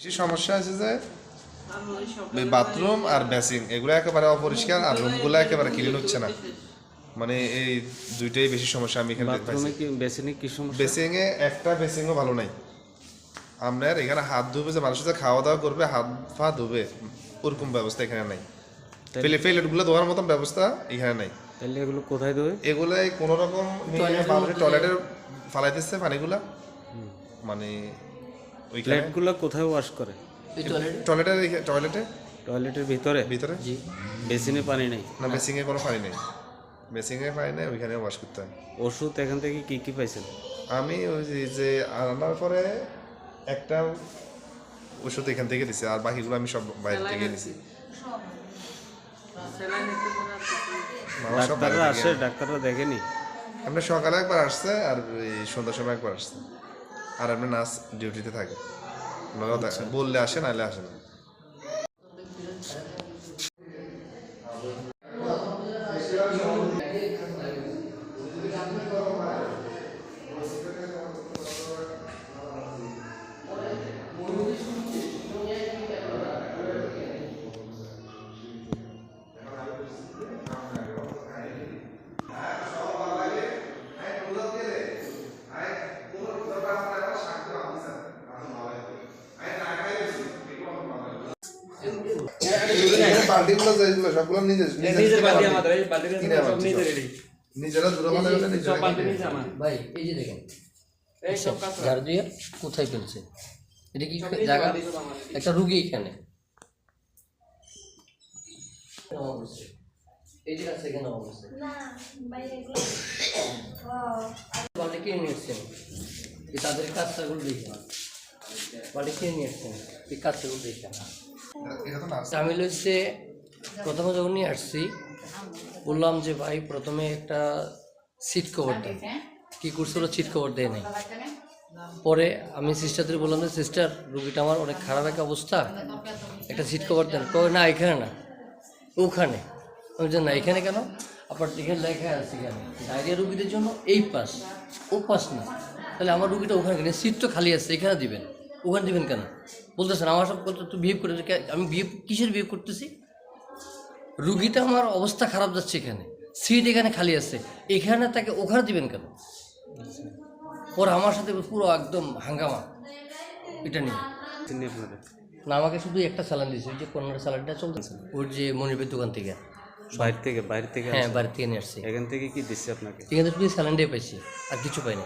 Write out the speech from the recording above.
বেশি সমস্যা আছে যে বাথরুম আর বেসিং এগুলো একেবারে অপরিষ্কার, আর রুমগুলো একেবারে ক্লিন হচ্ছে না। মানে এই দুইটাই বেশি সমস্যা আমি এখানে বাথরুমে কি বেসিনে কি সমস্যা? বেসিংয়ে একটা বেসিংও ভালো নাই। আপনার এখানে হাত ধুবে যে মানুষ যে খাওয়া দাওয়া করবে হাত পা ধুবে ওরকম ব্যবস্থা এখানে নাই। প্লেটগুলো ধোয়ার মতন ব্যবস্থা এখানে নাই। তাহলে এগুলো কোথায় দেবে? এগুলাই কোনো রকম টয়লেটে ফালাইতেছে পানিগুলা, মানে প্লেটগুলো কোথায় ওয়াশ করে? টয়লেটের ভিতরে ভিতরে বেসিনে পানি নেই? না, বেসিংয়ে কোনো পানি নেই। বেসিংয়ে পানি নেই, ওইখানে ওয়াশ করতে হয়। ওষুধ এখান থেকে কি কি পাইছেন? আমি ওই যে আনার পরে একটা ওষুধ এখান থেকে দিছি, আর বাকিগুলো আমি সব বাইরে থেকে নিছি। ডাক্তাররা দেখেনি? আপনার সকালে একবার আসছে আর সন্ধ্যার সময় একবার আসছে, আর আপনার নার্স ডিউটিতে থাকে। বললে আসে, নাহলে আসে না। কোথায় ফেলছে? এটা কি জায়গা? একটা রুগী এখানে তাদের কাজটাগুলো দেখে বাড়ি কিনে নিয়ে আসছেন, এই কাজটাগুলো দেখে আমি হচ্ছে প্রথমে যখন নিয়ে আসছি বললাম যে ভাই প্রথমে একটা সিট কভার দেন। কী করছিল, সিট কভার দেয় নাই। পরে আমি সিস্টারদের বললাম যে সিস্টার রুগীটা আমার অনেক খারাপ একটা অবস্থা, একটা সিট কভার দেন। কবে না এখানে না ওখানে। আমি জানি না এখানে কেন? আপনার এখানে লেখা আছে কেন ডায়রিয়া রুগীদের জন্য এই পাশ, ও পাশ না। তাহলে আমার রুগীটা ওখানে কেন? সিট তো খালি আছে, এখানে দিবেন, ওখানে দিবেন কেন? বলতেছেন আমার সব তো বিহেভ করে। আমি বিহেভ কিসের বিহেভ করতেছি? রুগীটা আমার অবস্থা খারাপ যাচ্ছে, এখানে সিট এখানে খালি আছে, এখানে তাকে ওখানে দিবেন কেন? ওর আমার সাথে পুরো একদম হাঙ্গামা এটা নিয়ে। না, আমাকে শুধু একটা স্যালান দিয়েছে, ওই যে কর্নার স্যালানটা চলতেছে ওর যে মনিবের দোকান থেকে। বাইরে থেকে? হ্যাঁ, বাইরে থেকে নিয়ে আসছি। এখান থেকে কি দিচ্ছে আপনাকে? এখান থেকে শুধু স্যালানটাই পাইছি, আর কিছু পাইনি।